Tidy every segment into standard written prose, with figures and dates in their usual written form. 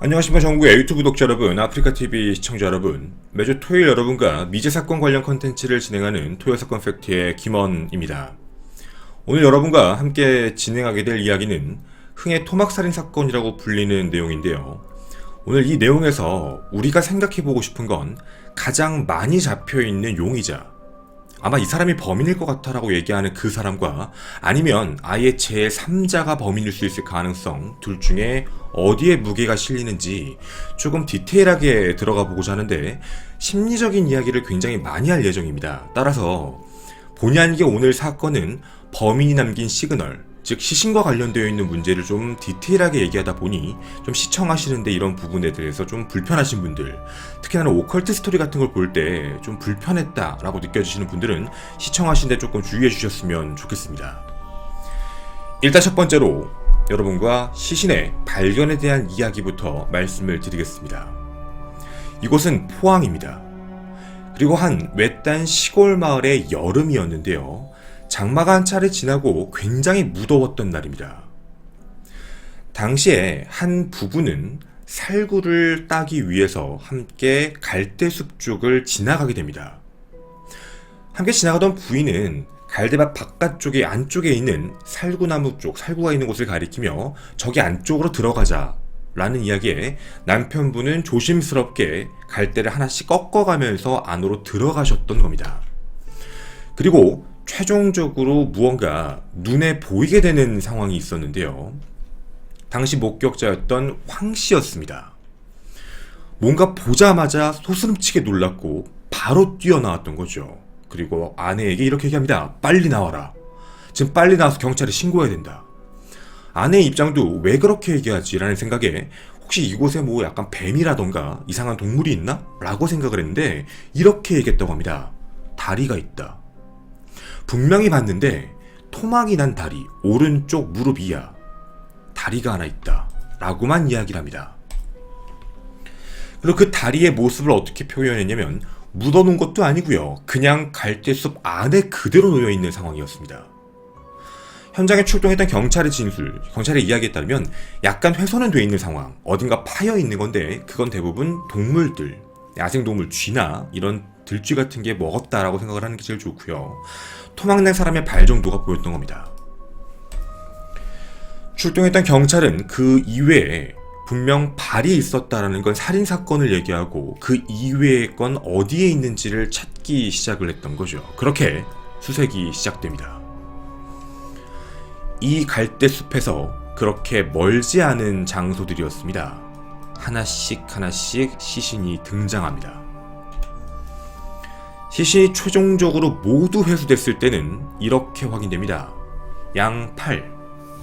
안녕하십니까 전국의 유튜브 구독자 여러분, 아프리카TV 시청자 여러분. 매주 토요일 여러분과 미제 사건 관련 컨텐츠를 진행하는 토요사건 팩트의 김원입니다. 오늘 여러분과 함께 진행하게 될 이야기는 흥의 토막살인 사건이라고 불리는 내용인데요. 오늘 이 내용에서 우리가 생각해보고 싶은 건 가장 많이 잡혀있는 용의자, 아마 이 사람이 범인일 것 같아 라고 얘기하는 그 사람과 아니면 아예 제3자가 범인일 수 있을 가능성 둘 중에 어디에 무게가 실리는지 조금 디테일하게 들어가 보고자 하는데, 심리적인 이야기를 굉장히 많이 할 예정입니다. 따라서 본의 아니게 오늘 사건은 범인이 남긴 시그널, 즉 시신과 관련되어 있는 문제를 좀 디테일하게 얘기하다 보니 좀 시청하시는데 이런 부분에 대해서 좀 불편하신 분들, 특히나 오컬트 스토리 같은 걸 볼 때 좀 불편했다 라고 느껴지시는 분들은 시청하시는데 조금 주의해 주셨으면 좋겠습니다. 일단 첫 번째로 여러분과 시신의 발견에 대한 이야기부터 말씀을 드리겠습니다. 이곳은 포항입니다. 그리고 한 외딴 시골 마을의 여름이었는데요. 장마가 한 차례 지나고 굉장히 무더웠던 날입니다. 당시에 한 부부는 살구를 따기 위해서 함께 갈대숲 쪽을 지나가게 됩니다. 함께 지나가던 부인은 갈대밭 바깥쪽에 안쪽에 있는 살구나무 쪽, 살구가 있는 곳을 가리키며 저기 안쪽으로 들어가자 라는 이야기에 남편분은 조심스럽게 갈대를 하나씩 꺾어가면서 안으로 들어가셨던 겁니다. 그리고 최종적으로 무언가 눈에 보이게 되는 상황이 있었는데요. 당시 목격자였던 황 씨였습니다. 뭔가 보자마자 소스름치게 놀랐고 바로 뛰어나왔던 거죠. 그리고 아내에게 이렇게 얘기합니다. 빨리 나와라. 지금 빨리 나와서 경찰에 신고해야 된다. 아내의 입장도 왜 그렇게 얘기하지? 라는 생각에 혹시 이곳에 뭐 약간 뱀이라던가 이상한 동물이 있나? 라고 생각을 했는데 이렇게 얘기했다고 합니다. 다리가 있다. 분명히 봤는데 토막이 난 다리, 오른쪽 무릎 이하, 다리가 하나 있다 라고만 이야기를 합니다. 그리고 그 다리의 모습을 어떻게 표현했냐면 묻어놓은 것도 아니고요, 그냥 갈대숲 안에 그대로 놓여있는 상황이었습니다. 현장에 출동했던 경찰의 진술, 경찰의 이야기에 따르면 약간 훼손은 돼 있는 상황, 어딘가 파여 있는 건데 그건 대부분 동물들, 야생동물 쥐나 이런 들쥐 같은 게 먹었다라고 생각을 하는 게 제일 좋고요. 토막난 사람의 발 정도가 보였던 겁니다. 출동했던 경찰은 그 이외에 분명 발이 있었다라는 건 살인사건을 얘기하고 그 이외의 건 어디에 있는지를 찾기 시작을 했던 거죠. 그렇게 수색이 시작됩니다. 이 갈대숲에서 그렇게 멀지 않은 장소들이었습니다. 하나씩 시신이 등장합니다. 시신이 최종적으로 모두 회수됐을 때는 이렇게 확인됩니다. 양 팔,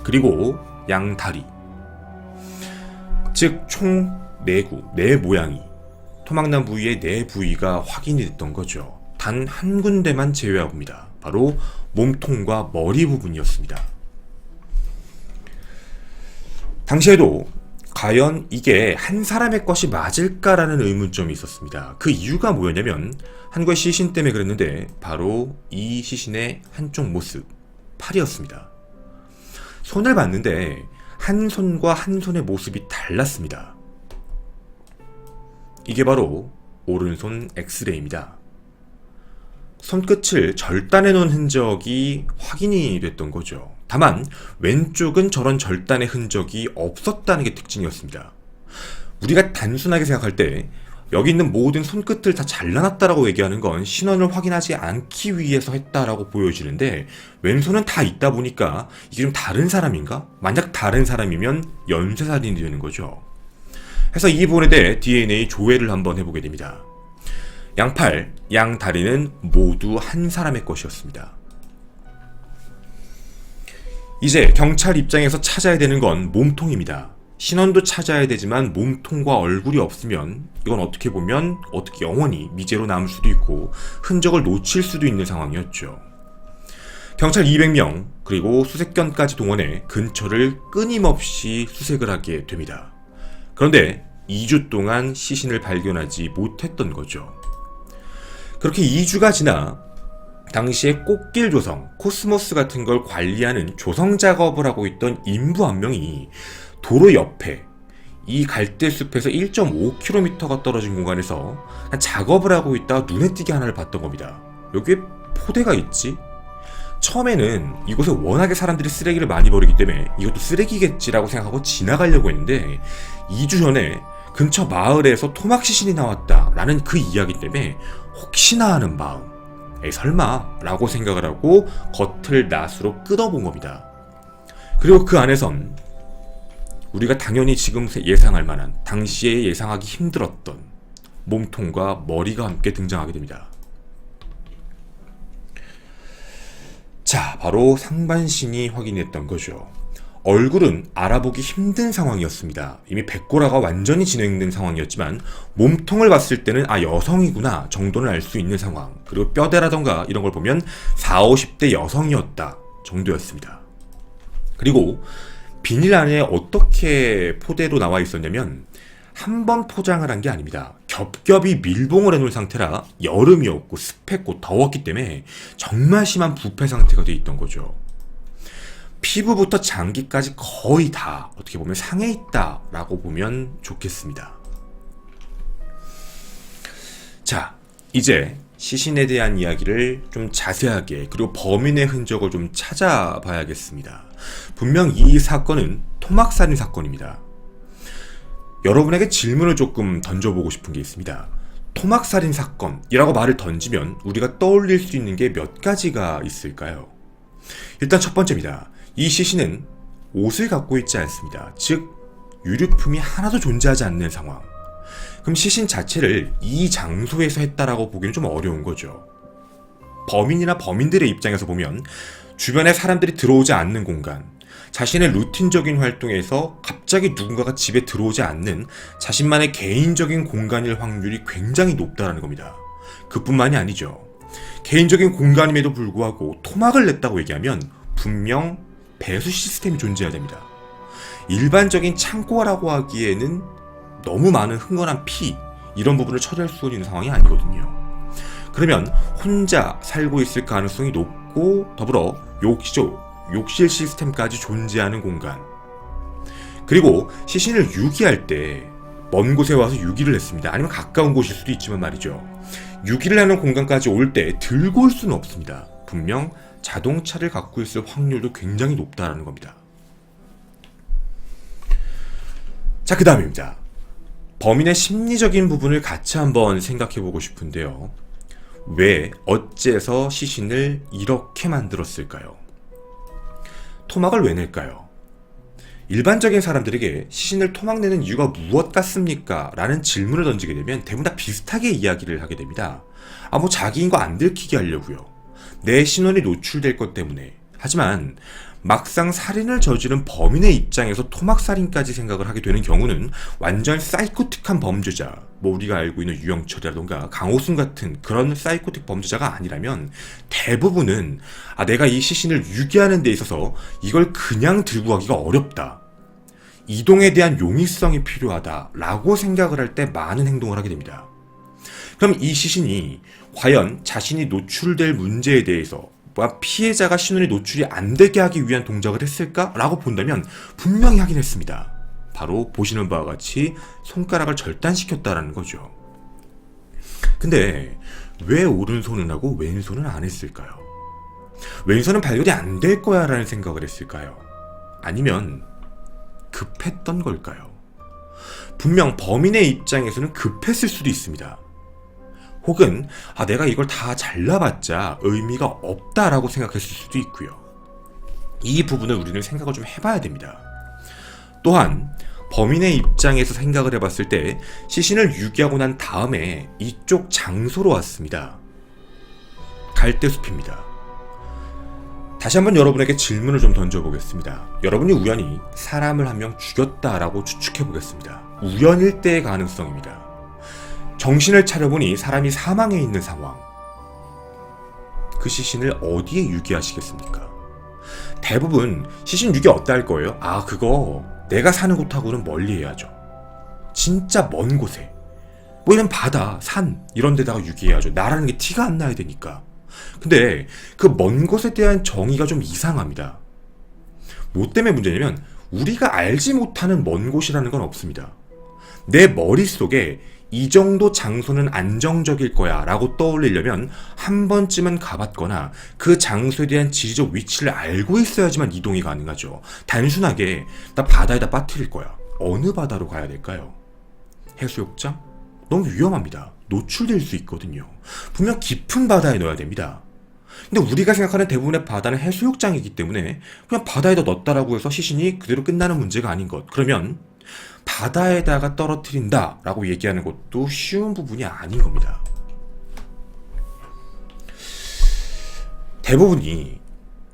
그리고 양 다리. 즉 총 4구, 4모양이, 토막난 부위의 4부위가 확인이 됐던 거죠. 단 한 군데만 제외합니다. 바로 몸통과 머리 부분이었습니다. 당시에도 과연 이게 한 사람의 것이 맞을까라는 의문점이 있었습니다. 그 이유가 뭐였냐면 한국의 시신 때문에 그랬는데 바로 이 시신의 한쪽 모습, 팔이었습니다. 손을 봤는데 한 손과 한 손의 모습이 달랐습니다. 이게 바로 오른손 엑스레이입니다. 손끝을 절단해 놓은 흔적이 확인이 됐던 거죠. 다만 왼쪽은 저런 절단의 흔적이 없었다는 게 특징이었습니다. 우리가 단순하게 생각할 때 여기 있는 모든 손끝을 다 잘라놨다라고 얘기하는 건 신원을 확인하지 않기 위해서 했다라고 보여지는데 왼손은 다 있다 보니까 이게 좀 다른 사람인가? 만약 다른 사람이면 연쇄살인이 되는 거죠. 그래서 이 부분에 대해 DNA 조회를 한번 해보게 됩니다. 양팔, 양다리는 모두 한 사람의 것이었습니다. 이제 경찰 입장에서 찾아야 되는 건 몸통입니다. 신원도 찾아야 되지만 몸통과 얼굴이 없으면 이건 어떻게 보면 영원히 미제로 남을 수도 있고 흔적을 놓칠 수도 있는 상황이었죠. 경찰 200명 그리고 수색견까지 동원해 근처를 끊임없이 수색을 하게 됩니다. 그런데 2주 동안 시신을 발견하지 못했던 거죠. 그렇게 2주가 지나 당시에 꽃길 조성, 코스모스 같은 걸 관리하는 조성 작업을 하고 있던 인부 한 명이 도로 옆에 이 갈대숲에서 1.5km가 떨어진 공간에서 작업을 하고 있다가 눈에 띄게 하나를 봤던 겁니다. 여기에 포대가 있지? 처음에는 이곳에 워낙에 사람들이 쓰레기를 많이 버리기 때문에 이것도 쓰레기겠지라고 생각하고 지나가려고 했는데 2주 전에 근처 마을에서 토막 시신이 나왔다라는 그 이야기 때문에 혹시나 하는 마음, 설마 라고 생각을 하고 겉을 낫으로 뜯어본 겁니다. 그리고 그 안에선 우리가 당연히 지금 예상할 만한, 당시에 예상하기 힘들었던 몸통과 머리가 함께 등장하게 됩니다. 자, 바로 상반신이 확인했던 거죠. 얼굴은 알아보기 힘든 상황이었습니다. 이미 백골화가 완전히 진행된 상황이었지만 몸통을 봤을 때는 여성이구나 정도는 알 수 있는 상황. 그리고 뼈대라던가 이런 걸 보면 40, 50대 여성이었다 정도였습니다. 그리고 비닐 안에 어떻게 포대로 나와 있었냐면 한 번 포장을 한 게 아닙니다. 겹겹이 밀봉을 해놓은 상태라 여름이었고 습했고 더웠기 때문에 정말 심한 부패 상태가 돼 있던 거죠. 피부부터 장기까지 거의 다 어떻게 보면 상해 있다라고 보면 좋겠습니다. 자, 이제 시신에 대한 이야기를 좀 자세하게 그리고 범인의 흔적을 좀 찾아봐야겠습니다. 분명 이 사건은 토막살인 사건입니다. 여러분에게 질문을 조금 던져보고 싶은 게 있습니다. 토막살인 사건이라고 말을 던지면 우리가 떠올릴 수 있는 게 몇 가지가 있을까요? 일단 첫 번째입니다. 이 시신은 옷을 갖고 있지 않습니다. 즉 유류품이 하나도 존재하지 않는 상황. 그럼 시신 자체를 이 장소에서 했다라고 보기는 좀 어려운 거죠. 범인이나 범인들의 입장에서 보면 주변에 사람들이 들어오지 않는 공간, 자신의 루틴적인 활동에서 갑자기 누군가가 집에 들어오지 않는 자신만의 개인적인 공간일 확률이 굉장히 높다는 겁니다. 그뿐만이 아니죠. 개인적인 공간임에도 불구하고 토막을 냈다고 얘기하면 분명 배수 시스템이 존재해야 됩니다. 일반적인 창고라고 하기에는 너무 많은 흥건한 피, 이런 부분을 처리할 수 있는 상황이 아니거든요. 그러면 혼자 살고 있을 가능성이 높고 더불어 욕실 시스템까지 존재하는 공간. 그리고 시신을 유기할 때 먼 곳에 와서 유기를 했습니다. 아니면 가까운 곳일 수도 있지만 말이죠. 유기를 하는 공간까지 올 때 들고 올 수는 없습니다. 분명 자동차를 갖고 있을 확률도 굉장히 높다는 겁니다. 자, 그 다음입니다. 범인의 심리적인 부분을 같이 한번 생각해보고 싶은데요. 왜, 어째서 시신을 이렇게 만들었을까요? 토막을 왜 낼까요? 일반적인 사람들에게 시신을 토막내는 이유가 무엇 같습니까? 라는 질문을 던지게 되면 대부분 다 비슷하게 이야기를 하게 됩니다. 자기인 거 안 들키게 하려고요. 내 신원이 노출될 것 때문에. 하지만 막상 살인을 저지른 범인의 입장에서 토막살인까지 생각을 하게 되는 경우는 완전 사이코틱한 범죄자, 우리가 알고 있는 유영철이라던가 강호순 같은 그런 사이코틱 범죄자가 아니라면 대부분은 내가 이 시신을 유기하는 데 있어서 이걸 그냥 들고 가기가 어렵다, 이동에 대한 용이성이 필요하다 라고 생각을 할 때 많은 행동을 하게 됩니다. 그럼 이 시신이 과연 자신이 노출될 문제에 대해서 피해자가 신원이 노출이 안 되게 하기 위한 동작을 했을까라고 본다면 분명히 하긴 했습니다. 바로 보시는 바와 같이 손가락을 절단시켰다라는 거죠. 근데 왜 오른손은 하고 왼손은 안 했을까요? 왼손은 발견이 안 될 거야 라는 생각을 했을까요? 아니면 급했던 걸까요? 분명 범인의 입장에서는 급했을 수도 있습니다. 혹은 내가 이걸 다 잘라봤자 의미가 없다라고 생각했을 수도 있고요. 이 부분을 우리는 생각을 좀 해봐야 됩니다. 또한 범인의 입장에서 생각을 해봤을 때 시신을 유기하고 난 다음에 이쪽 장소로 왔습니다. 갈대숲입니다. 다시 한번 여러분에게 질문을 좀 던져보겠습니다. 여러분이 우연히 사람을 한 명 죽였다라고 추측해보겠습니다. 우연일 때의 가능성입니다. 정신을 차려보니 사람이 사망해 있는 상황. 그 시신을 어디에 유기하시겠습니까? 대부분 시신 유기 어디다 할 거예요? 그거 내가 사는 곳하고는 멀리 해야죠. 진짜 먼 곳에, 이런 바다, 산 이런 데다가 유기해야죠. 나라는 게 티가 안 나야 되니까. 근데 그 먼 곳에 대한 정의가 좀 이상합니다. 뭐 때문에 문제냐면 우리가 알지 못하는 먼 곳이라는 건 없습니다. 내 머릿속에 이 정도 장소는 안정적일 거야 라고 떠올리려면 한 번쯤은 가봤거나 그 장소에 대한 지리적 위치를 알고 있어야지만 이동이 가능하죠. 단순하게 나 바다에다 빠뜨릴 거야. 어느 바다로 가야 될까요? 해수욕장? 너무 위험합니다. 노출될 수 있거든요. 분명 깊은 바다에 넣어야 됩니다. 근데 우리가 생각하는 대부분의 바다는 해수욕장이기 때문에 그냥 바다에다 넣었다라고 해서 시신이 그대로 끝나는 문제가 아닌 것. 그러면 바다에다가 떨어뜨린다 라고 얘기하는 것도 쉬운 부분이 아닌 겁니다. 대부분이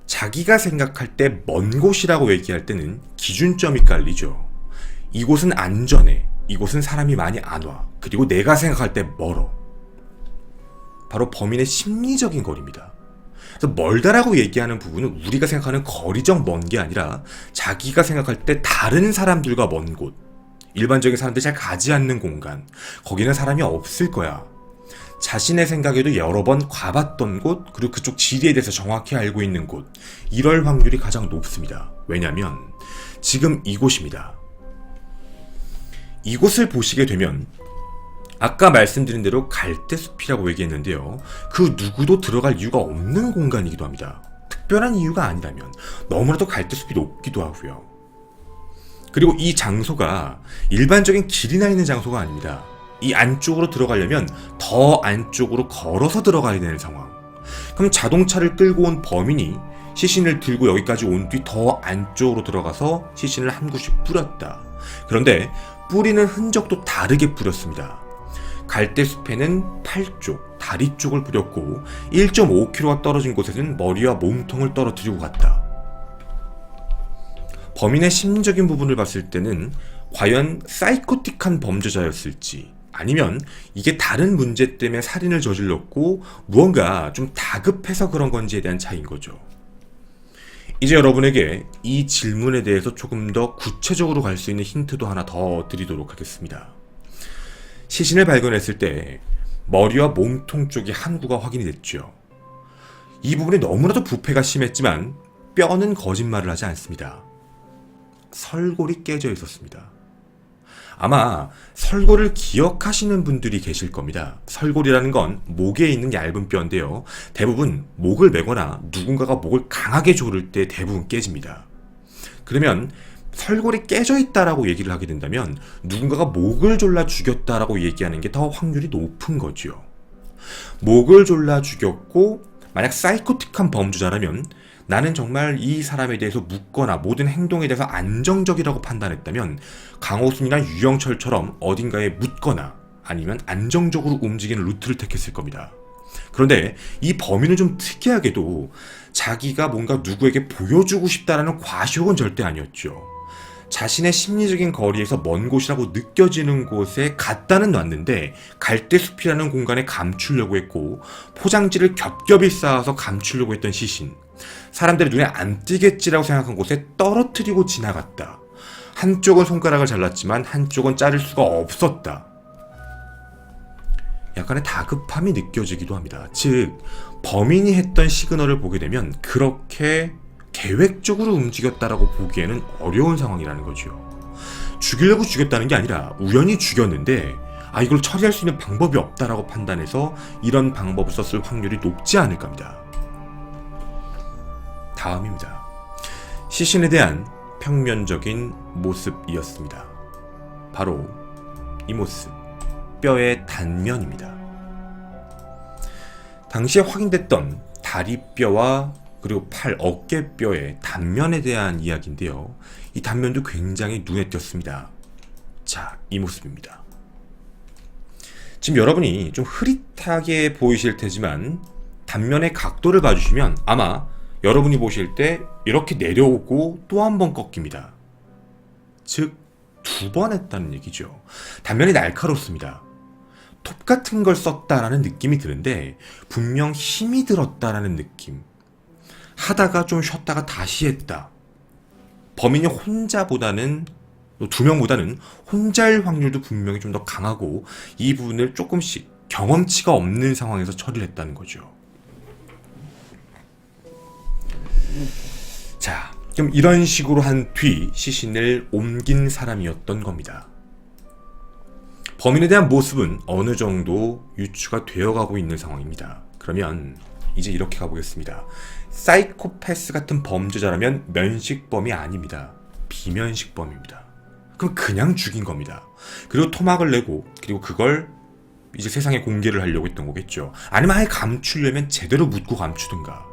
자기가 생각할 때 먼 곳이라고 얘기할 때는 기준점이 깔리죠. 이곳은 안전해. 이곳은 사람이 많이 안 와. 그리고 내가 생각할 때 멀어. 바로 범인의 심리적인 거리입니다. 그래서 멀다라고 얘기하는 부분은 우리가 생각하는 거리적 먼 게 아니라 자기가 생각할 때 다른 사람들과 먼 곳, 일반적인 사람들이 잘 가지 않는 공간, 거기는 사람이 없을 거야. 자신의 생각에도 여러 번 가봤던 곳, 그리고 그쪽 지리에 대해서 정확히 알고 있는 곳, 이럴 확률이 가장 높습니다. 왜냐하면 지금 이곳입니다. 이곳을 보시게 되면 아까 말씀드린 대로 갈대숲이라고 얘기했는데요. 그 누구도 들어갈 이유가 없는 공간이기도 합니다. 특별한 이유가 아니라면 너무나도 갈대숲이 높기도 하고요. 그리고 이 장소가 일반적인 길이나 있는 장소가 아닙니다. 이 안쪽으로 들어가려면 더 안쪽으로 걸어서 들어가야 되는 상황. 그럼 자동차를 끌고 온 범인이 시신을 들고 여기까지 온 뒤 더 안쪽으로 들어가서 시신을 한 구씩 뿌렸다. 그런데 뿌리는 흔적도 다르게 뿌렸습니다. 갈대숲에는 팔 쪽, 다리 쪽을 뿌렸고 1.5km가 떨어진 곳에는 머리와 몸통을 떨어뜨리고 갔다. 범인의 심리적인 부분을 봤을 때는 과연 사이코틱한 범죄자였을지, 아니면 이게 다른 문제 때문에 살인을 저질렀고 무언가 좀 다급해서 그런 건지에 대한 차이인 거죠. 이제 여러분에게 이 질문에 대해서 조금 더 구체적으로 갈 수 있는 힌트도 하나 더 드리도록 하겠습니다. 시신을 발견했을 때 머리와 몸통 쪽이 한 구가 확인이 됐죠. 이 부분이 너무나도 부패가 심했지만 뼈는 거짓말을 하지 않습니다. 설골이 깨져 있었습니다. 아마 설골을 기억하시는 분들이 계실 겁니다. 설골이라는 건 목에 있는 얇은 뼈인데요. 대부분 목을 매거나 누군가가 목을 강하게 조를 때 대부분 깨집니다. 그러면 설골이 깨져 있다라고 얘기를 하게 된다면 누군가가 목을 졸라 죽였다라고 얘기하는 게 더 확률이 높은 거죠. 목을 졸라 죽였고 만약 사이코틱한 범죄자라면 나는 정말 이 사람에 대해서 묻거나 모든 행동에 대해서 안정적이라고 판단했다면 강호순이나 유영철처럼 어딘가에 묻거나 아니면 안정적으로 움직이는 루트를 택했을 겁니다. 그런데 이 범인은 좀 특이하게도 자기가 뭔가 누구에게 보여주고 싶다라는 과시욕은 절대 아니었죠. 자신의 심리적인 거리에서 먼 곳이라고 느껴지는 곳에 갖다는 놨는데 갈대숲이라는 공간에 감추려고 했고 포장지를 겹겹이 쌓아서 감추려고 했던 시신, 사람들의 눈에 안 띄겠지라고 생각한 곳에 떨어뜨리고 지나갔다. 한쪽은 손가락을 잘랐지만 한쪽은 자를 수가 없었다. 약간의 다급함이 느껴지기도 합니다. 즉 범인이 했던 시그널을 보게 되면 그렇게 계획적으로 움직였다라고 보기에는 어려운 상황이라는 거죠. 죽이려고 죽였다는 게 아니라 우연히 죽였는데 이걸 처리할 수 있는 방법이 없다라고 판단해서 이런 방법을 썼을 확률이 높지 않을까 합니다. 다음입니다. 시신에 대한 평면적인 모습이었습니다. 바로 이 모습, 뼈의 단면입니다. 당시에 확인됐던 다리뼈와 그리고 팔, 어깨뼈의 단면에 대한 이야기인데요. 이 단면도 굉장히 눈에 띄었습니다. 자, 이 모습입니다. 지금 여러분이 좀 흐릿하게 보이실 테지만 단면의 각도를 봐주시면 아마 여러분이 보실 때 이렇게 내려오고 또 한 번 꺾입니다. 즉, 2번 했다는 얘기죠. 단면이 날카롭습니다. 톱 같은 걸 썼다라는 느낌이 드는데 분명 힘이 들었다라는 느낌. 하다가 좀 쉬었다가 다시 했다. 범인이 혼자보다는, 2명보다는 혼자일 확률도 분명히 좀 더 강하고 이 부분을 조금씩 경험치가 없는 상황에서 처리를 했다는 거죠. 자, 그럼 이런 식으로 한 뒤 시신을 옮긴 사람이었던 겁니다. 범인에 대한 모습은 어느 정도 유추가 되어가고 있는 상황입니다. 그러면 이제 이렇게 가보겠습니다. 사이코패스 같은 범죄자라면 면식범이 아닙니다. 비면식범입니다. 그럼 그냥 죽인 겁니다. 그리고 토막을 내고 그리고 그걸 이제 세상에 공개를 하려고 했던 거겠죠. 아니면 아예 감추려면 제대로 묻고 감추든가.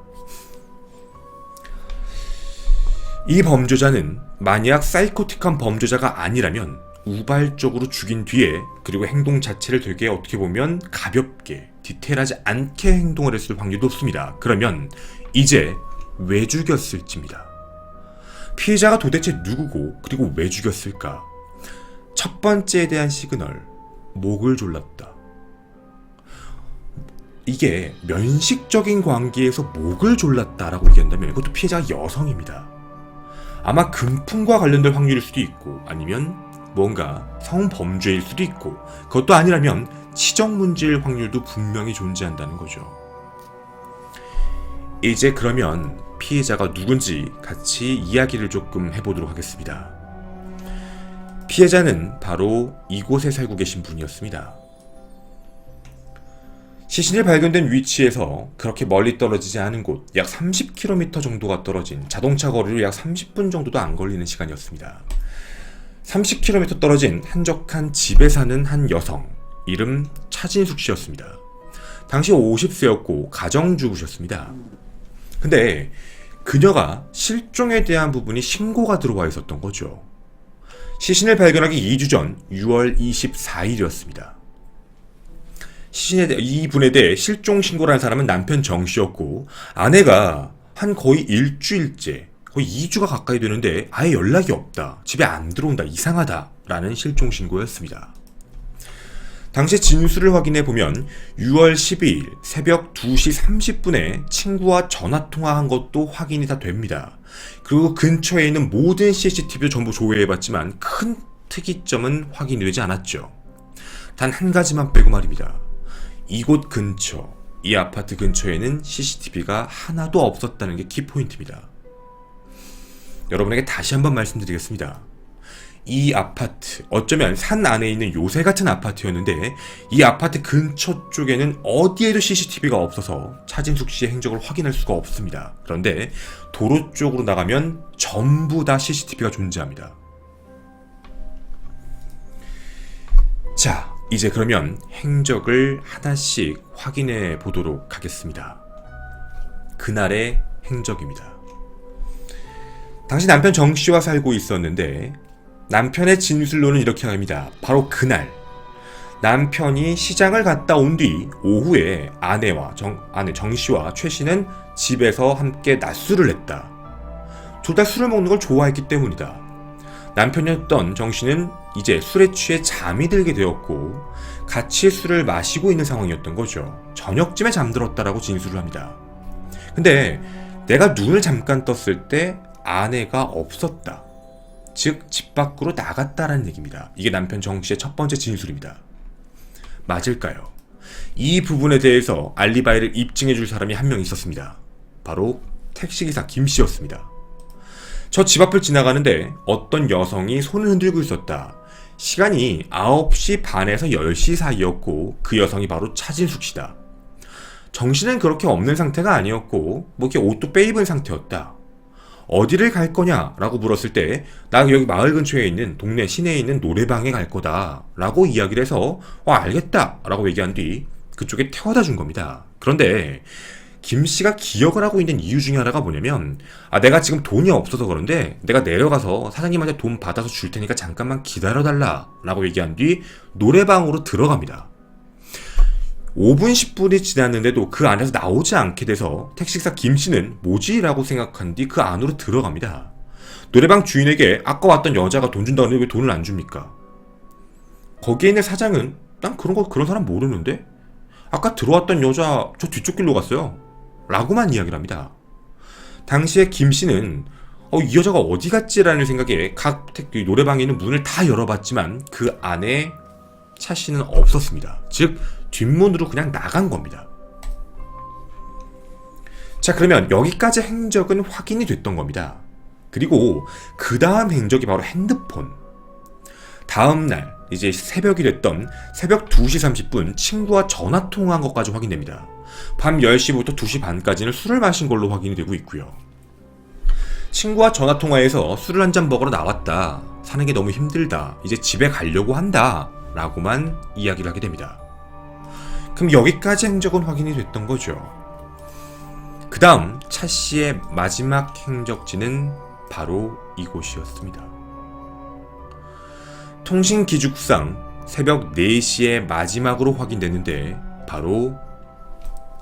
이 범죄자는 만약 사이코틱한 범죄자가 아니라면 우발적으로 죽인 뒤에 그리고 행동 자체를 되게 어떻게 보면 가볍게 디테일하지 않게 행동을 했을 확률이 높습니다. 그러면 이제 왜 죽였을지입니다. 피해자가 도대체 누구고 그리고 왜 죽였을까? 첫 번째에 대한 시그널, 목을 졸랐다. 이게 면식적인 관계에서 목을 졸랐다라고 얘기한다면 이것도 피해자가 여성입니다. 아마 금품과 관련된 확률일 수도 있고 아니면 뭔가 성범죄일 수도 있고 그것도 아니라면 치적 문제일 확률도 분명히 존재한다는 거죠. 이제 그러면 피해자가 누군지 같이 이야기를 조금 해보도록 하겠습니다. 피해자는 바로 이곳에 살고 계신 분이었습니다. 시신이 발견된 위치에서 그렇게 멀리 떨어지지 않은 곳, 약 30km 정도가 떨어진 자동차 거리로 약 30분 정도도 안 걸리는 시간이었습니다. 30km 떨어진 한적한 집에 사는 한 여성, 이름 차진숙 씨였습니다. 당시 50세였고 가정주부셨습니다. 근데 그녀가 실종에 대한 부분이 신고가 들어와 있었던 거죠. 시신을 발견하기 2주 전 6월 24일이었습니다. 이분에 대해 실종 신고를 한 사람은 남편 정 씨였고 아내가 한 거의 일주일째 거의 2주가 가까이 되는데 아예 연락이 없다, 집에 안 들어온다, 이상하다 라는 실종 신고였습니다. 당시 진술을 확인해 보면 6월 12일 새벽 2시 30분에 친구와 전화통화한 것도 확인이 다 됩니다. 그리고 근처에 있는 모든 CCTV도 전부 조회해봤지만 큰 특이점은 확인이 되지 않았죠. 단 한 가지만 빼고 말입니다. 이곳 근처, 이 아파트 근처에는 CCTV가 하나도 없었다는 게 키포인트입니다. 여러분에게 다시 한번 말씀드리겠습니다. 이 아파트, 어쩌면 산 안에 있는 요새 같은 아파트였는데 이 아파트 근처 쪽에는 어디에도 CCTV가 없어서 차진숙 씨의 행적을 확인할 수가 없습니다. 그런데 도로 쪽으로 나가면 전부 다 CCTV가 존재합니다. 자, 이제 그러면 행적을 하나씩 확인해 보도록 하겠습니다. 그날의 행적입니다. 당시 남편 정 씨와 살고 있었는데 남편의 진술로는 이렇게 합니다. 바로 그날 남편이 시장을 갔다 온 뒤 오후에 아내 정 씨와 최 씨는 집에서 함께 낮술을 했다. 둘 다 술을 먹는 걸 좋아했기 때문이다. 남편이었던 정 씨는 이제 술에 취해 잠이 들게 되었고 같이 술을 마시고 있는 상황이었던 거죠. 저녁쯤에 잠들었다라고 진술을 합니다. 근데 내가 눈을 잠깐 떴을 때 아내가 없었다. 즉 집 밖으로 나갔다라는 얘기입니다. 이게 남편 정 씨의 첫 번째 진술입니다. 맞을까요? 이 부분에 대해서 알리바이를 입증해 줄 사람이 한 명 있었습니다. 바로 택시기사 김 씨였습니다. 저 집 앞을 지나가는데 어떤 여성이 손을 흔들고 있었다. 시간이 9시 반에서 10시 사이였고 그 여성이 바로 차진숙 씨다. 정신은 그렇게 없는 상태가 아니었고 뭐 이렇게 옷도 빼입은 상태였다. 어디를 갈 거냐? 라고 물었을 때 나 여기 마을 근처에 있는 동네 시내에 있는 노래방에 갈 거다 라고 이야기를 해서 알겠다 라고 얘기한 뒤 그쪽에 태워다 준 겁니다. 그런데 김씨가 기억을 하고 있는 이유 중에 하나가 뭐냐면 내가 지금 돈이 없어서 그런데 내가 내려가서 사장님한테 돈 받아서 줄 테니까 잠깐만 기다려달라 라고 얘기한 뒤 노래방으로 들어갑니다. 5분 10분이 지났는데도 그 안에서 나오지 않게 돼서 택시기사 김씨는 뭐지? 라고 생각한 뒤 그 안으로 들어갑니다. 노래방 주인에게 아까 왔던 여자가 돈 준다고 하는데 왜 돈을 안 줍니까? 거기에 있는 사장은 난 그런 사람 모르는데? 아까 들어왔던 여자 저 뒤쪽 길로 갔어요 라고만 이야기를 합니다. 당시에 김씨는 이 여자가 어디 갔지라는 생각에 각 노래방에 있는 문을 다 열어봤지만 그 안에 차씨는 없었습니다. 즉 뒷문으로 그냥 나간 겁니다. 자, 그러면 여기까지 행적은 확인이 됐던 겁니다. 그리고 그 다음 행적이 바로 핸드폰. 다음날 이제 새벽이 됐던 새벽 2시 30분 친구와 전화통화한 것까지 확인됩니다. 밤 10시부터 2시 반까지는 술을 마신 걸로 확인이 되고 있고요. 친구와 전화통화해서 술을 한잔 먹으러 나왔다. 사는 게 너무 힘들다. 이제 집에 가려고 한다. 라고만 이야기를 하게 됩니다. 그럼 여기까지 행적은 확인이 됐던 거죠. 그 다음 차 씨의 마지막 행적지는 바로 이곳이었습니다. 통신 기축상 새벽 4시에 마지막으로 확인됐는데 바로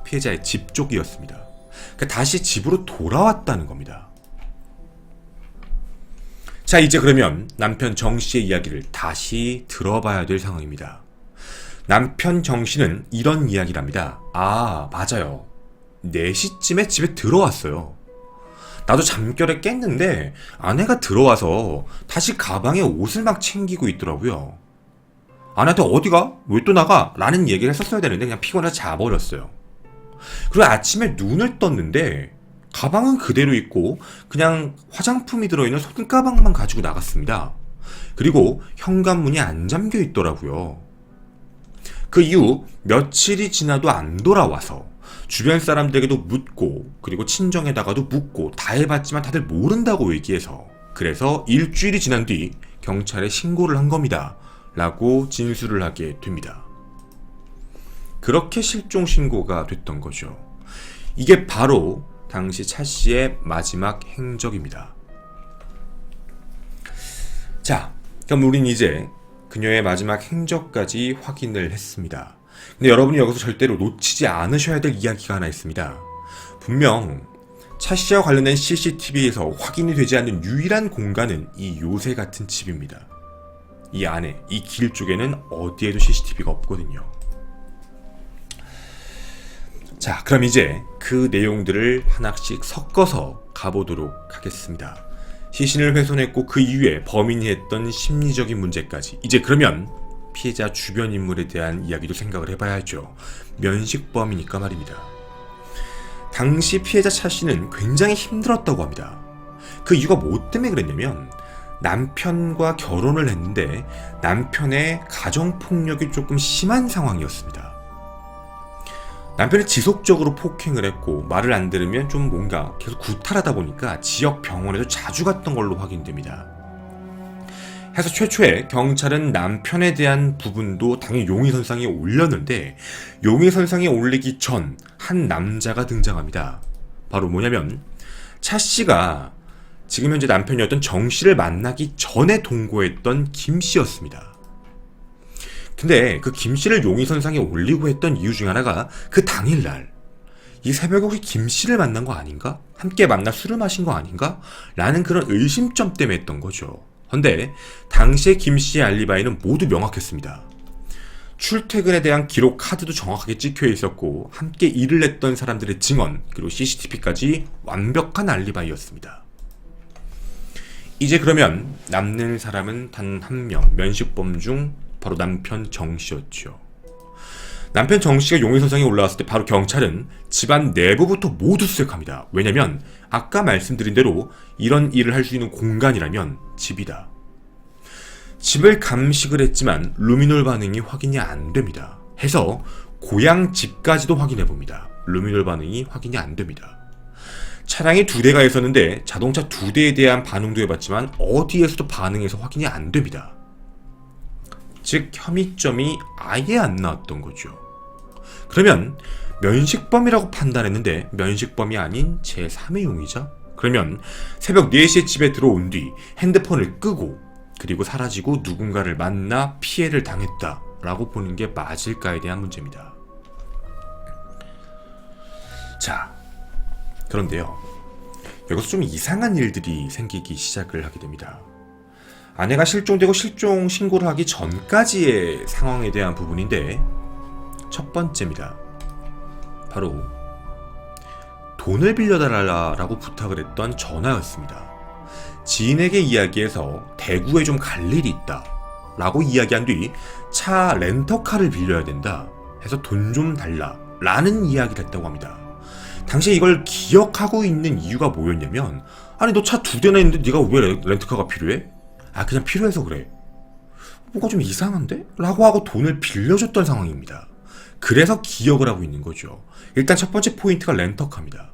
피해자의 집 쪽이었습니다. 그러니까 다시 집으로 돌아왔다는 겁니다. 자, 이제 그러면 남편 정 씨의 이야기를 다시 들어봐야 될 상황입니다. 남편 정 씨는 이런 이야기를 합니다. 아, 맞아요. 4시쯤에 집에 들어왔어요. 나도 잠결에 깼는데 아내가 들어와서 다시 가방에 옷을 막 챙기고 있더라고요. 아내한테 어디가? 왜 또 나가? 라는 얘기를 했었어야 되는데 그냥 피곤해서 자버렸어요. 그리고 아침에 눈을 떴는데 가방은 그대로 있고 그냥 화장품이 들어있는 손가방만 가지고 나갔습니다. 그리고 현관문이 안 잠겨 있더라고요. 그 이후 며칠이 지나도 안 돌아와서 주변 사람들에게도 묻고 그리고 친정에다가도 묻고 다 해봤지만 다들 모른다고 얘기해서 그래서 일주일이 지난 뒤 경찰에 신고를 한 겁니다. 라고 진술을 하게 됩니다. 그렇게 실종 신고가 됐던 거죠. 이게 바로 당시 차 씨의 마지막 행적입니다. 자, 그럼 우린 이제 그녀의 마지막 행적까지 확인을 했습니다. 근데 여러분이 여기서 절대로 놓치지 않으셔야 될 이야기가 하나 있습니다. 분명 차 씨와 관련된 CCTV에서 확인이 되지 않는 유일한 공간은 이 요새 같은 집입니다. 이 안에, 이 길 쪽에는 어디에도 CCTV가 없거든요. 자, 그럼 이제 그 내용들을 하나씩 섞어서 가보도록 하겠습니다. 시신을 훼손했고 그 이후에 범인이 했던 심리적인 문제까지. 이제 그러면 피해자 주변 인물에 대한 이야기도 생각을 해봐야죠. 면식범이니까 말입니다. 당시 피해자 차 씨는 굉장히 힘들었다고 합니다. 그 이유가 뭐 때문에 그랬냐면 남편과 결혼을 했는데 남편의 가정폭력이 조금 심한 상황이었습니다. 남편이 지속적으로 폭행을 했고 말을 안 들으면 좀 뭔가 계속 구탈하다 보니까 지역 병원에도 자주 갔던 걸로 확인됩니다. 해서 최초에 경찰은 남편에 대한 부분도 당연히 용의선상에 올렸는데 용의선상에 올리기 전 한 남자가 등장합니다. 바로 뭐냐면 차 씨가 지금 현재 남편이었던 정 씨를 만나기 전에 동거했던 김 씨였습니다. 근데 그 김 씨를 용의선상에 올리고 했던 이유 중 하나가 그 당일날 이 새벽에 혹시 김 씨를 만난 거 아닌가? 함께 만나 술을 마신 거 아닌가? 라는 그런 의심점 때문에 했던 거죠. 근데 당시에 김 씨의 알리바이는 모두 명확했습니다. 출퇴근에 대한 기록 카드도 정확하게 찍혀 있었고 함께 일을 했던 사람들의 증언 그리고 CCTV까지 완벽한 알리바이였습니다. 이제 그러면 남는 사람은 단 한 명, 면식범 중 바로 남편 정 씨였죠. 남편 정 씨가 용의선상에 올라왔을 때 바로 경찰은 집안 내부부터 모두 수색합니다. 왜냐면 아까 말씀드린 대로 이런 일을 할 수 있는 공간이라면 집이다. 집을 감식을 했지만 루미놀 반응이 확인이 안 됩니다. 해서 고향 집까지도 확인해 봅니다. 루미놀 반응이 확인이 안 됩니다. 차량이 2대가 있었는데 자동차 2대에 대한 반응도 해봤지만 어디에서도 반응해서 확인이 안 됩니다. 즉 혐의점이 아예 안 나왔던 거죠. 그러면 면식범이라고 판단했는데 면식범이 아닌 제3의 용의자? 그러면 새벽 4시에 집에 들어온 뒤 핸드폰을 끄고 그리고 사라지고 누군가를 만나 피해를 당했다라고 보는 게 맞을까에 대한 문제입니다. 자, 그런데요. 여기서 좀 이상한 일들이 생기기 시작을 하게 됩니다. 아내가 실종되고 실종 신고를 하기 전까지의 상황에 대한 부분인데 첫 번째입니다. 바로 돈을 빌려달라고 부탁을 했던 전화였습니다. 지인에게 이야기해서 대구에 좀 갈 일이 있다 라고 이야기한 뒤 차 렌터카를 빌려야 된다 해서 돈 좀 달라 라는 이야기를 했다고 합니다. 당시에 이걸 기억하고 있는 이유가 뭐였냐면 아니 너 차 2대나 있는데 네가 왜 렌터카가 필요해? 아 그냥 필요해서 그래. 뭐가 좀 이상한데? 라고 하고 돈을 빌려줬던 상황입니다. 그래서 기억을 하고 있는 거죠. 일단 첫 번째 포인트가 렌터카입니다.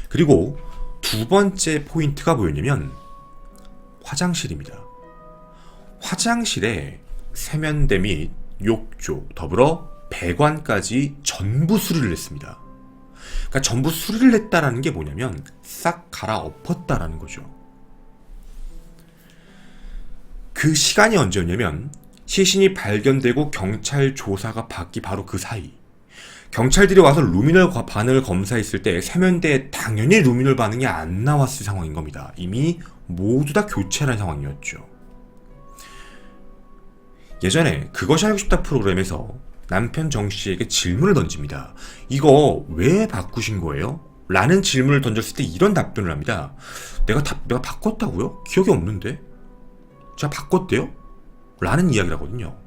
그리고 두 번째 포인트가 뭐였냐면 화장실입니다. 화장실에 세면대 및 욕조, 더불어 배관까지 전부 수리를 했습니다. 그러니까 전부 수리를 했다라는 게 뭐냐면 싹 갈아엎었다라는 거죠. 그 시간이 언제였냐면 시신이 발견되고 경찰 조사가 받기 바로 그 사이. 경찰들이 와서 루미놀 반응을 검사했을 때 세면대에 당연히 루미놀 반응이 안 나왔을 상황인 겁니다. 이미 모두 다 교체한 상황이었죠. 예전에 그것이 알고 싶다 프로그램에서 남편 정씨에게 질문을 던집니다. 이거 왜 바꾸신 거예요? 라는 질문을 던졌을 때 이런 답변을 합니다. 내가 바꿨다고요? 기억이 없는데? 제가 바꿨대요? 라는 이야기를 하거든요.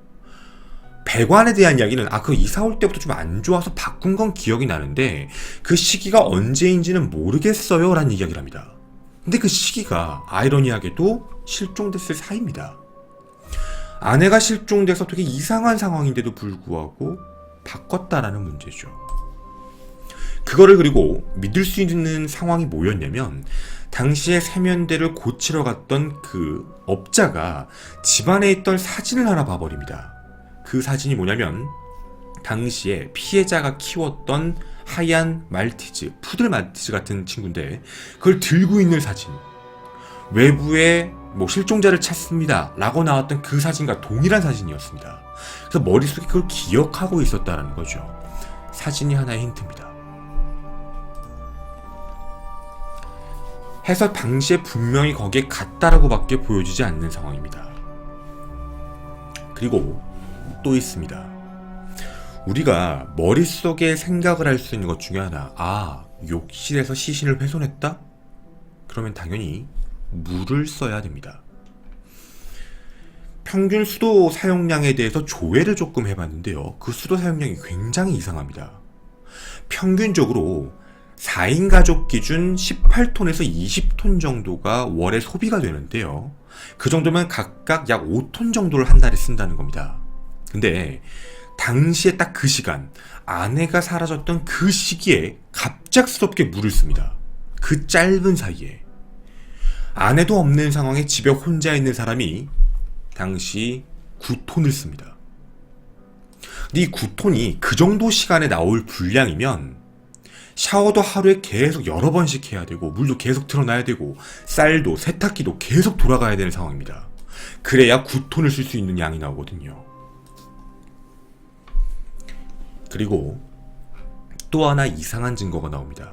배관에 대한 이야기는 그 이사 올 때부터 좀 안 좋아서 바꾼 건 기억이 나는데 그 시기가 언제인지는 모르겠어요 라는 이야기를 합니다. 근데 그 시기가 아이러니하게도 실종됐을 사이입니다. 아내가 실종돼서 되게 이상한 상황인데도 불구하고 바꿨다라는 문제죠. 그거를 그리고 믿을 수 있는 상황이 뭐였냐면 당시에 세면대를 고치러 갔던 그 업자가 집안에 있던 사진을 하나 봐버립니다. 그 사진이 뭐냐면 당시에 피해자가 키웠던 하얀 말티즈, 푸들 말티즈 같은 친구인데 그걸 들고 있는 사진. 외부에 실종자를 찾습니다 라고 나왔던 그 사진과 동일한 사진이었습니다. 그래서 머릿속에 그걸 기억하고 있었다는 거죠. 사진이 하나의 힌트입니다. 해서 당시에 분명히 거기에 갔다라고 밖에 보여지지 않는 상황입니다. 그리고 또 있습니다. 우리가 머릿속에 생각을 할 수 있는 것 중에 하나, 욕실에서 시신을 훼손했다? 그러면 당연히 물을 써야 됩니다. 평균 수도 사용량에 대해서 조회를 조금 해봤는데요. 그 수도 사용량이 굉장히 이상합니다. 평균적으로 4인 가족 기준 18톤에서 20톤 정도가 월에 소비가 되는데요. 그 정도면 각각 약 5톤 정도를 한 달에 쓴다는 겁니다. 근데 당시에 딱 그 시간, 아내가 사라졌던 그 시기에 갑작스럽게 물을 씁니다. 그 짧은 사이에. 아내도 없는 상황에 집에 혼자 있는 사람이 당시 9톤을 씁니다. 근데 이 9톤이 그 정도 시간에 나올 분량이면 샤워도 하루에 계속 여러 번씩 해야 되고 물도 계속 틀어놔야 되고 쌀도 세탁기도 계속 돌아가야 되는 상황입니다. 그래야 9톤을 쓸 수 있는 양이 나오거든요. 그리고 또 하나 이상한 증거가 나옵니다.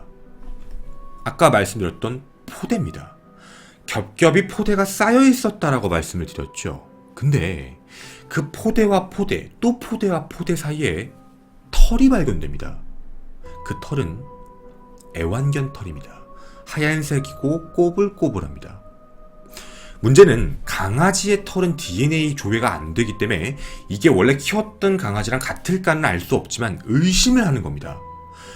아까 말씀드렸던 포대입니다. 겹겹이 포대가 쌓여 있었다라고 말씀을 드렸죠. 근데 그 포대와 포대, 또 포대와 포대 사이에 털이 발견됩니다. 그 털은 애완견 털입니다. 하얀색이고 꼬불꼬불합니다. 문제는 강아지의 털은 DNA 조회가 안 되기 때문에 이게 원래 키웠던 강아지랑 같을까는 알 수 없지만 의심을 하는 겁니다.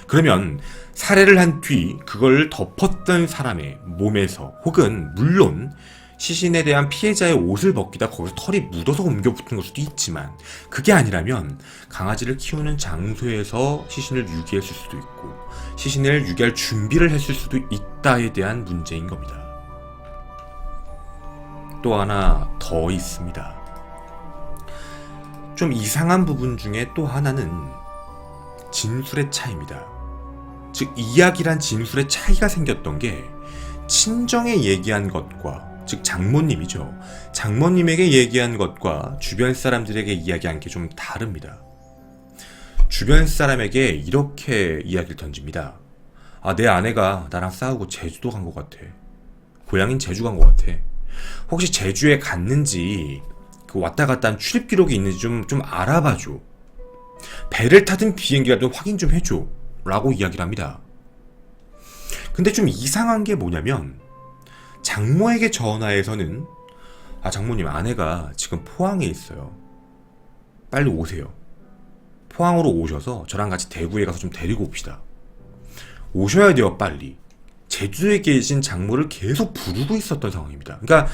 그러면 살해를 한 뒤 그걸 덮었던 사람의 몸에서 혹은 물론 시신에 대한 피해자의 옷을 벗기다 거기서 털이 묻어서 옮겨 붙은 걸 수도 있지만 그게 아니라면 강아지를 키우는 장소에서 시신을 유기했을 수도 있고 시신을 유기할 준비를 했을 수도 있다에 대한 문제인 겁니다. 또 하나 더 있습니다. 좀 이상한 부분 중에 또 하나는 진술의 차이입니다. 즉 이야기란 진술의 차이가 생겼던 게 친정에 얘기한 것과 즉 장모님이죠. 장모님에게 얘기한 것과 주변 사람들에게 이야기한 게 좀 다릅니다. 주변 사람에게 이렇게 이야기를 던집니다. 내 아내가 나랑 싸우고 제주도 간 것 같아. 고향인 제주 간 것 같아. 혹시 제주에 갔는지 그 왔다 갔다 한 출입 기록이 있는지 좀 알아봐줘. 배를 타든 비행기라도 확인 좀 해줘. 라고 이야기를 합니다. 근데 좀 이상한 게 뭐냐면 장모에게 전화해서는 장모님 아내가 지금 포항에 있어요. 빨리 오세요. 포항으로 오셔서 저랑 같이 대구에 가서 좀 데리고 옵시다. 오셔야 돼요 빨리. 제주에 계신 장모를 계속 부르고 있었던 상황입니다. 그러니까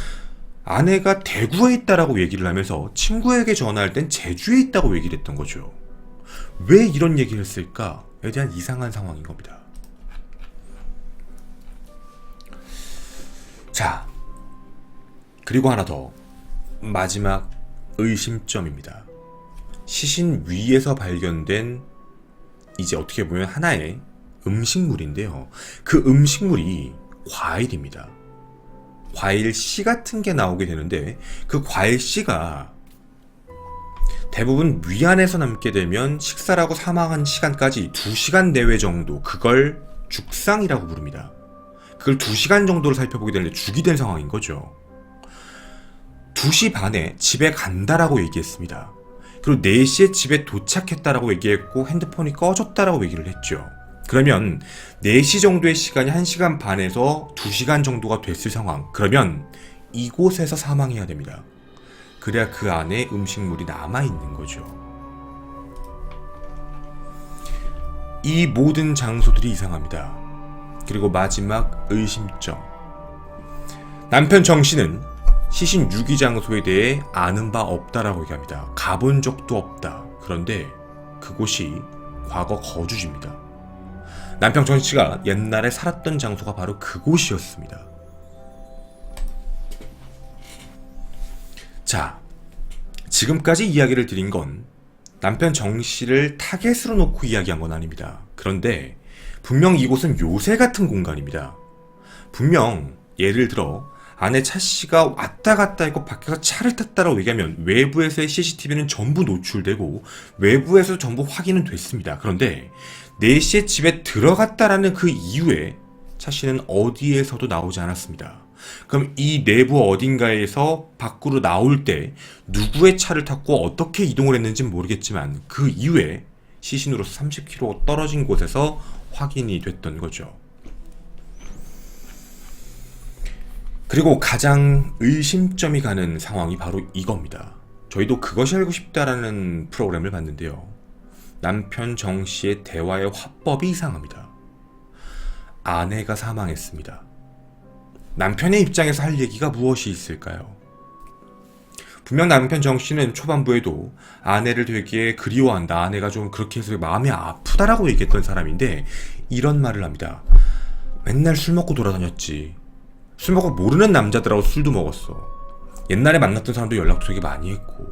아내가 대구에 있다라고 얘기를 하면서 친구에게 전화할 땐 제주에 있다고 얘기를 했던 거죠. 왜 이런 얘기를 했을까에 대한 이상한 상황인 겁니다. 자, 그리고 하나 더. 마지막 의심점입니다. 시신 위에서 발견된 이제 어떻게 보면 하나의 음식물인데요. 그 음식물이 과일입니다. 과일 씨 같은 게 나오게 되는데 그 과일 씨가 대부분 위안에서 남게 되면 식사를 하고 사망한 시간까지 2시간 내외 정도, 그걸 죽상이라고 부릅니다. 그걸 2시간 정도를 살펴보게 되는데 죽이 된 상황인 거죠. 2시 반에 집에 간다라고 얘기했습니다. 그리고 4시에 집에 도착했다라고 얘기했고 핸드폰이 꺼졌다라고 얘기를 했죠. 그러면 4시 정도의 시간이 1시간 반에서 2시간 정도가 됐을 상황. 그러면 이곳에서 사망해야 됩니다. 그래야 그 안에 음식물이 남아있는 거죠. 이 모든 장소들이 이상합니다. 그리고 마지막 의심점. 남편 정씨는 시신 유기 장소에 대해 아는 바 없다라고 얘기합니다. 가본 적도 없다. 그런데 그곳이 과거 거주지입니다. 남편 정씨가 옛날에 살았던 장소가 바로 그곳이었습니다. 자, 지금까지 이야기를 드린 건 남편 정씨를 타겟으로 놓고 이야기한 건 아닙니다. 그런데 분명 이곳은 요새 같은 공간입니다. 분명 예를 들어 아내 차씨가 왔다 갔다 했고 밖에서 차를 탔다라고 얘기하면 외부에서의 CCTV는 전부 노출되고 외부에서 전부 확인은 됐습니다. 그런데 4시에 집에 들어갔다라는 그 이후에 차씨는 어디에서도 나오지 않았습니다. 그럼 이 내부 어딘가에서 밖으로 나올 때 누구의 차를 탔고 어떻게 이동을 했는지는 모르겠지만 그 이후에 시신으로서 30km 떨어진 곳에서 확인이 됐던 거죠. 그리고 가장 의심점이 가는 상황이 바로 이겁니다. 저희도 그것이 알고 싶다라는 프로그램을 봤는데요. 남편 정씨의 대화의 화법이 이상합니다. 아내가 사망했습니다. 남편의 입장에서 할 얘기가 무엇이 있을까요? 분명 남편 정씨는 초반부에도 아내를 되게 그리워한다. 아내가 좀 그렇게 해서 마음이 아프다라고 얘기했던 사람인데 이런 말을 합니다. 맨날 술 먹고 돌아다녔지. 술 먹고 모르는 남자들하고 술도 먹었어. 옛날에 만났던 사람도 연락도 되게 많이 했고.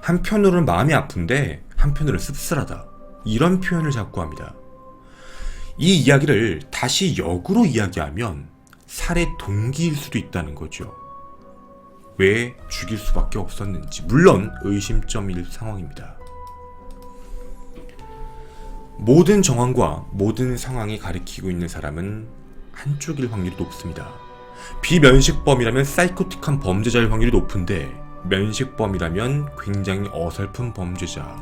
한편으로는 마음이 아픈데 한편으로는 씁쓸하다. 이런 표현을 자꾸 합니다. 이 이야기를 다시 역으로 이야기하면 살해 동기일 수도 있다는 거죠. 왜 죽일 수밖에 없었는지. 물론 의심점일 상황입니다. 모든 정황과 모든 상황이 가리키고 있는 사람은 한쪽일 확률이 높습니다. 비면식범이라면 사이코틱한 범죄자일 확률이 높은데 면식범이라면 굉장히 어설픈 범죄자,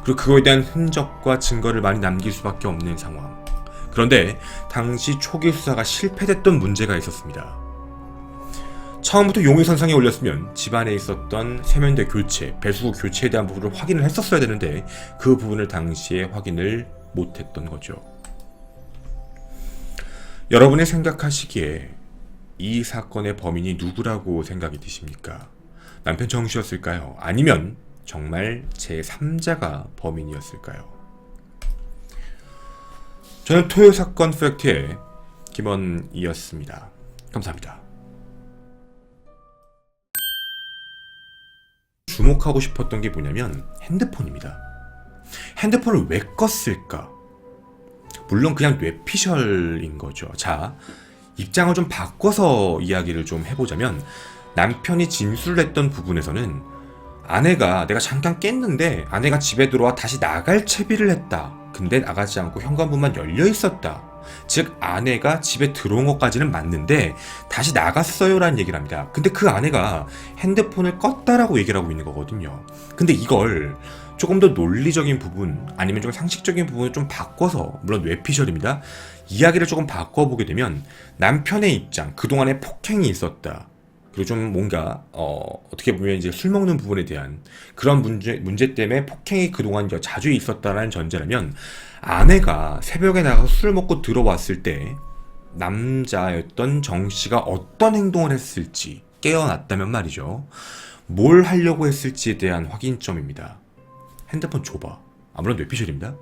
그리고 그거에 대한 흔적과 증거를 많이 남길 수밖에 없는 상황. 그런데 당시 초기 수사가 실패됐던 문제가 있었습니다. 처음부터 용의선상에 올렸으면 집안에 있었던 세면대 교체, 배수구 교체에 대한 부분을 확인을 했었어야 되는데 그 부분을 당시에 확인을 못했던 거죠. 여러분이 생각하시기에 이 사건의 범인이 누구라고 생각이 드십니까? 남편 정씨였을까요? 아니면 정말 제3자가 범인이었을까요? 저는 토요사건 팩트의 김원이었습니다. 감사합니다. 주목하고 싶었던 게 뭐냐면 핸드폰입니다. 핸드폰을 왜 껐을까? 물론 그냥 뇌피셜인 거죠. 자, 입장을 좀 바꿔서 이야기를 좀 해보자면 남편이 진술을 했던 부분에서는 아내가 내가 잠깐 깼는데 아내가 집에 들어와 다시 나갈 채비를 했다. 근데 나가지 않고 현관문만 열려 있었다. 즉 아내가 집에 들어온 것까지는 맞는데 다시 나갔어요 라는 얘기를 합니다. 근데 그 아내가 핸드폰을 껐다라고 얘기를 하고 있는 거거든요. 근데 이걸 조금 더 논리적인 부분 아니면 좀 상식적인 부분을 좀 바꿔서, 물론 뇌피셜입니다, 이야기를 조금 바꿔보게 되면 남편의 입장, 그동안에 폭행이 있었다. 그리고 좀 뭔가 어떻게 보면 이제 술 먹는 부분에 대한 그런 문제 때문에 폭행이 그동안 자주 있었다라는 전제라면 아내가 새벽에 나가서 술 먹고 들어왔을 때 남자였던 정씨가 어떤 행동을 했을지 깨어났다면 말이죠. 뭘 하려고 했을지에 대한 확인점입니다. 핸드폰 줘봐. 물론 뇌피셜입니다.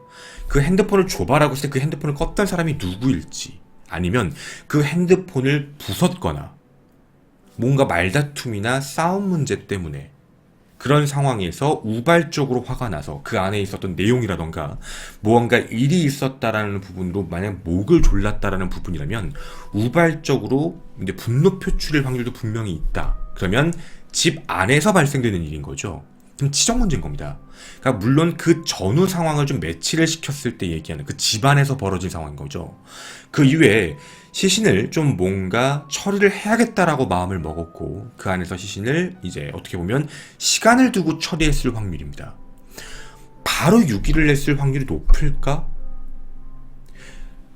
그 핸드폰을 줘봐라고 했을 때 그 핸드폰을 껐던 사람이 누구일지, 아니면 그 핸드폰을 부쉈거나 뭔가 말다툼이나 싸움 문제 때문에 그런 상황에서 우발적으로 화가 나서 그 안에 있었던 내용이라던가 무언가 일이 있었다라는 부분으로 만약 목을 졸랐다라는 부분이라면 우발적으로 이제 분노 표출일 확률도 분명히 있다. 그러면 집 안에서 발생되는 일인 거죠. 그럼 치정 문제인 겁니다. 그러니까 물론 그 전후 상황을 좀 매치를 시켰을 때 얘기하는 그 집안에서 벌어진 상황인 거죠. 그 이후에 시신을 좀 뭔가 처리를 해야겠다라고 마음을 먹었고 그 안에서 시신을 이제 어떻게 보면 시간을 두고 처리했을 확률입니다. 바로 유기를 했을 확률이 높을까?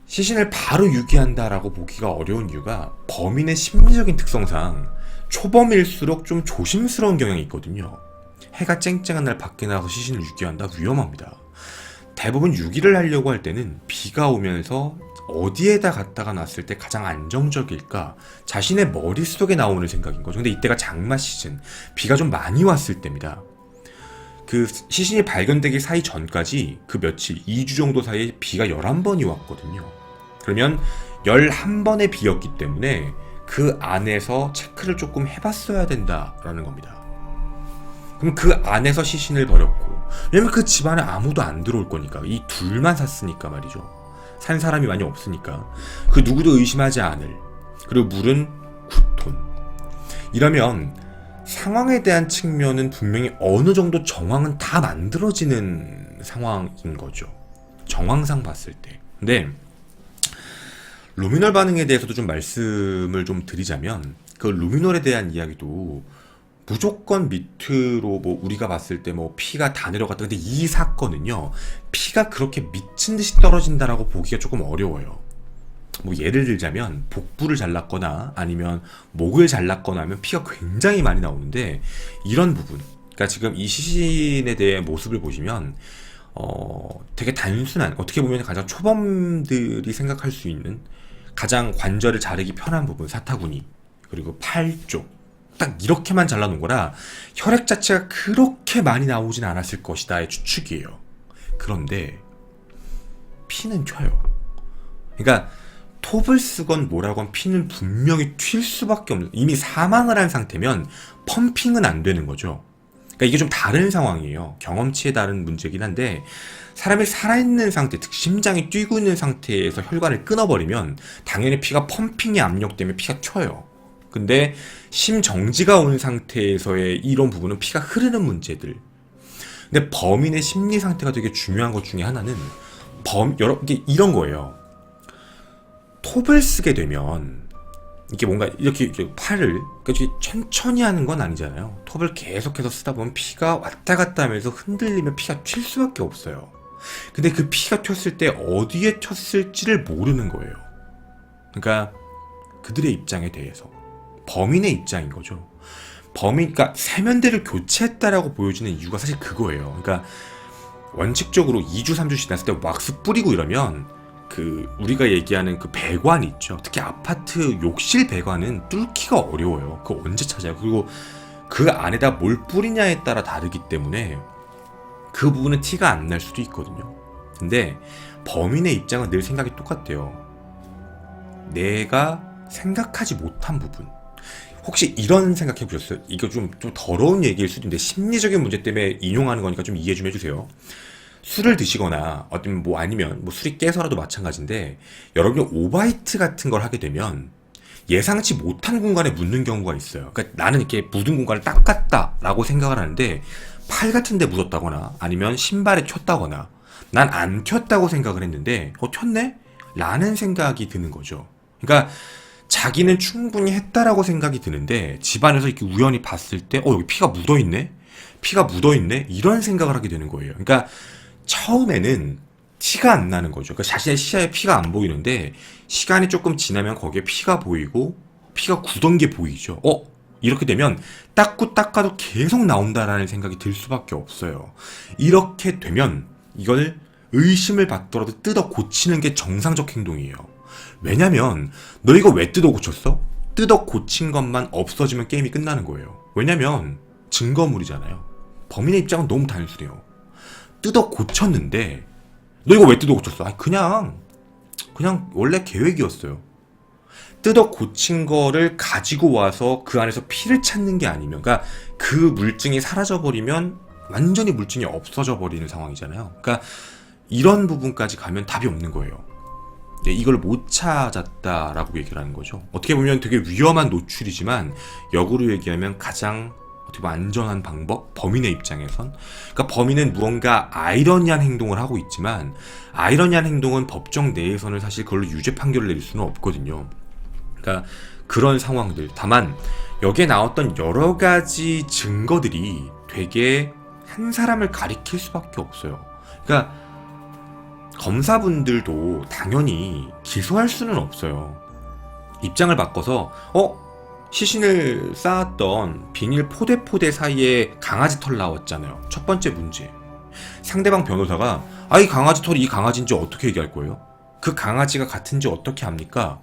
시신을 바로 유기한다라고 보기가 어려운 이유가 범인의 심리적인 특성상 초범일수록 좀 조심스러운 경향이 있거든요. 해가 쨍쨍한 날 밖에 나가서 시신을 유기한다? 위험합니다. 대부분 유기를 하려고 할 때는 비가 오면서 어디에다 갖다가 놨을 때 가장 안정적일까? 자신의 머릿속에 나오는 생각인 거죠. 근데 이때가 장마 시즌, 비가 좀 많이 왔을 때입니다. 그 시신이 발견되기 사이 전까지 그 며칠, 2주 정도 사이에 비가 11번이 왔거든요. 그러면 11번의 비였기 때문에 그 안에서 체크를 조금 해봤어야 된다라는 겁니다. 그럼 그 안에서 시신을 버렸고, 왜냐면 그 집안에 아무도 안 들어올 거니까, 이 둘만 샀으니까 말이죠. 산 사람이 많이 없으니까 그 누구도 의심하지 않을, 그리고 물은 9톤. 이러면 상황에 대한 측면은 분명히 어느 정도 정황은 다 만들어지는 상황인 거죠. 정황상 봤을 때. 근데 루미놀 반응에 대해서도 좀 말씀을 좀 드리자면, 그 루미놀에 대한 이야기도 무조건 밑으로 뭐 우리가 봤을 때 뭐 피가 다 내려갔다. 근데 이 사건은요, 피가 그렇게 미친 듯이 떨어진다라고 보기가 조금 어려워요. 뭐 예를 들자면 복부를 잘랐거나 아니면 목을 잘랐거나 하면 피가 굉장히 많이 나오는데, 이런 부분, 그러니까 지금 이 시신에 대해 모습을 보시면 되게 단순한, 어떻게 보면 가장 초범들이 생각할 수 있는 가장 관절을 자르기 편한 부분, 사타구니, 그리고 팔 쪽, 딱 이렇게만 잘라놓은 거라 혈액 자체가 그렇게 많이 나오진 않았을 것이다의 추측이에요. 그런데 피는 튀어요. 그러니까 톱을 쓰건 뭐라건 피는 분명히 튈 수밖에 없는, 이미 사망을 한 상태면 펌핑은 안 되는 거죠. 그러니까 이게 좀 다른 상황이에요. 경험치에 다른 문제긴 한데, 사람이 살아있는 상태, 즉 심장이 뛰고 있는 상태에서 혈관을 끊어버리면 당연히 피가 펌핑의 압력 때문에 피가 튀어요. 근데 심정지가 온 상태에서의 이런 부분은 피가 흐르는 문제들. 근데 범인의 심리 상태가 되게 중요한 것 중에 하나는 이게 이런 거예요. 톱을 쓰게 되면 이게 뭔가 이렇게 팔을 천천히 하는 건 아니잖아요. 톱을 계속해서 쓰다 보면 피가 왔다 갔다 하면서 흔들리면 피가 튈 수밖에 없어요. 근데 그 피가 튀었을 때 어디에 튀었을지를 모르는 거예요. 그러니까 그들의 입장에 대해서, 범인의 입장인 거죠. 그러니까 세면대를 교체했다라고 보여지는 이유가 사실 그거예요. 그러니까 원칙적으로 2주 3주 지났을 때 왁스 뿌리고 이러면 그 우리가 얘기하는 그 배관 있죠. 특히 아파트 욕실 배관은 뚫기가 어려워요. 그거 언제 찾아요? 그리고 그 안에다 뭘 뿌리냐에 따라 다르기 때문에 그 부분은 티가 안 날 수도 있거든요. 근데 범인의 입장은 늘 생각이 똑같대요. 내가 생각하지 못한 부분. 혹시 이런 생각해 보셨어요? 이거 좀 더러운 얘기일 수도 있는데 심리적인 문제 때문에 인용하는 거니까 좀 이해 좀 해주세요. 술을 드시거나 어떤 뭐 아니면 뭐 술이 깨서라도 마찬가지인데, 여러분이 오바이트 같은 걸 하게 되면 예상치 못한 공간에 묻는 경우가 있어요. 그러니까 나는 이렇게 묻은 공간을 닦았다라고 생각을 하는데 팔 같은 데 묻었다거나 아니면 신발에 튀었다거나, 난 안 튀었다고 생각을 했는데 튀었네? 라는 생각이 드는 거죠. 그러니까 자기는 충분히 했다라고 생각이 드는데 집안에서 이렇게 우연히 봤을 때 여기 피가 묻어있네? 피가 묻어있네? 이런 생각을 하게 되는 거예요. 그러니까 처음에는 티가 안 나는 거죠. 그러니까 자신의 시야에 피가 안 보이는데 시간이 조금 지나면 거기에 피가 보이고 피가 굳은 게 보이죠. 이렇게 되면 닦아도 계속 나온다라는 생각이 들 수밖에 없어요. 이렇게 되면 이걸 의심을 받더라도 뜯어 고치는 게 정상적 행동이에요. 왜냐면 너 이거 왜 뜯어 고쳤어? 뜯어 고친 것만 없어지면 게임이 끝나는 거예요. 왜냐면 증거물이잖아요. 범인의 입장은 너무 단순해요. 뜯어 고쳤는데 너 이거 왜 뜯어 고쳤어? 아니 그냥 원래 계획이었어요. 뜯어 고친 거를 가지고 와서 그 안에서 피를 찾는 게 아니면, 그러니까 그 물증이 사라져 버리면 완전히 물증이 없어져 버리는 상황이잖아요. 그러니까 이런 부분까지 가면 답이 없는 거예요. 이걸 못 찾았다라고 얘기를 하는 거죠. 어떻게 보면 되게 위험한 노출이지만 역으로 얘기하면 가장 어떻게 보면 안전한 방법, 범인의 입장에선. 그러니까 범인은 무언가 아이러니한 행동을 하고 있지만 아이러니한 행동은 법정 내에서는 사실 그걸로 유죄 판결을 내릴 수는 없거든요. 그러니까 그런 상황들. 다만 여기에 나왔던 여러 가지 증거들이 되게 한 사람을 가리킬 수밖에 없어요. 그러니까 검사분들도 당연히 기소할 수는 없어요. 입장을 바꿔서 시신을 쌓았던 비닐 포대 사이에 강아지 털 나왔잖아요. 첫 번째 문제. 상대방 변호사가 이 강아지 털이 이 강아지인지 어떻게 얘기할 거예요? 그 강아지가 같은지 어떻게 합니까?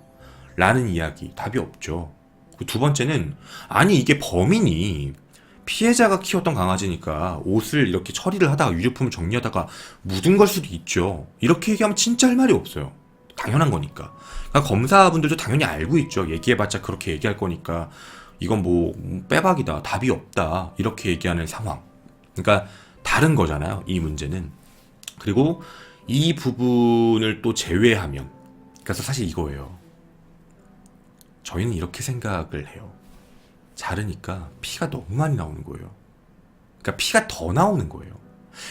라는 이야기. 답이 없죠. 두 번째는 이게 범인이 피해자가 키웠던 강아지니까 옷을 이렇게 처리를 하다가 유류품을 정리하다가 묻은 걸 수도 있죠. 이렇게 얘기하면 진짜 할 말이 없어요. 당연한 거니까. 그러니까 검사분들도 당연히 알고 있죠. 얘기해봤자 그렇게 얘기할 거니까 이건 뭐 빼박이다, 답이 없다, 이렇게 얘기하는 상황. 그러니까 다른 거잖아요, 이 문제는. 그리고 이 부분을 또 제외하면, 그래서 사실 이거예요. 저희는 이렇게 생각을 해요. 자르니까 피가 너무 많이 나오는 거예요. 그러니까 피가 더 나오는 거예요.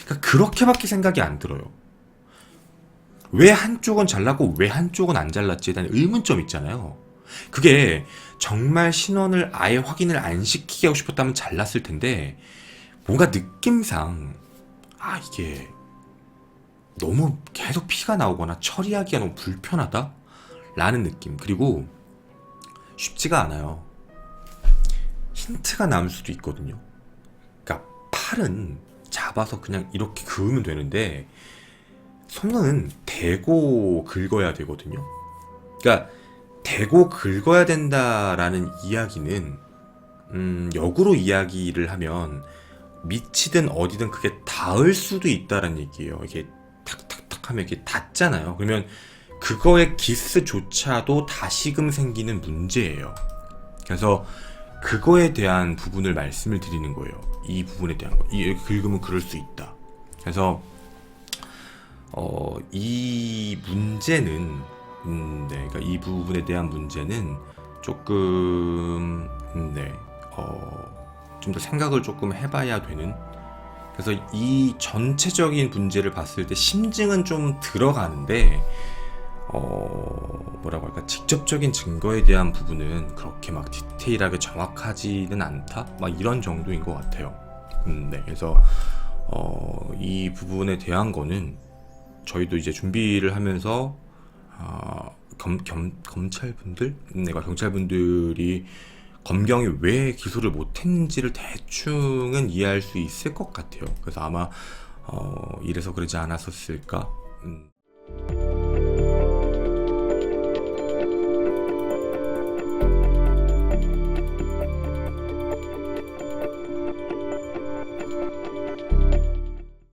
그러니까 그렇게밖에 생각이 안 들어요. 왜 한쪽은 잘랐고 왜 한쪽은 안 잘랐지에 대한 의문점 있잖아요. 그게 정말 신원을 아예 확인을 안 시키게 하고 싶었다면 잘랐을 텐데, 뭔가 느낌상 이게 너무 계속 피가 나오거나 처리하기가 너무 불편하다? 라는 느낌. 그리고 쉽지가 않아요. 힌트가 남을 수도 있거든요. 그러니까 팔은 잡아서 그냥 이렇게 그으면 되는데 손은 대고 긁어야 되거든요. 그러니까 대고 긁어야 된다라는 이야기는 역으로 이야기를 하면 밑이든 어디든 그게 닿을 수도 있다는 얘기예요. 이게 탁탁탁 하면 이게 닿잖아요. 그러면 그거의 기스조차도 다시금 생기는 문제예요. 그래서 그거에 대한 부분을 말씀을 드리는 거예요. 이 부분에 대한 거. 이렇게 긁으면 그럴 수 있다. 그래서 이 문제는 그러니까 이 부분에 대한 문제는 조금 좀 더 생각을 조금 해봐야 되는. 그래서 이 전체적인 문제를 봤을 때 심증은 좀 들어가는데 뭐라고 할까, 직접적인 증거에 대한 부분은 그렇게 막 디테일하게 정확하지는 않다? 막 이런 정도인 것 같아요. 그래서 이 부분에 대한 거는 저희도 이제 준비를 하면서 검찰분들, 경찰분들이 검경이 왜 기소를 못했는지를 대충은 이해할 수 있을 것 같아요. 그래서 아마 이래서 그러지 않았었을까?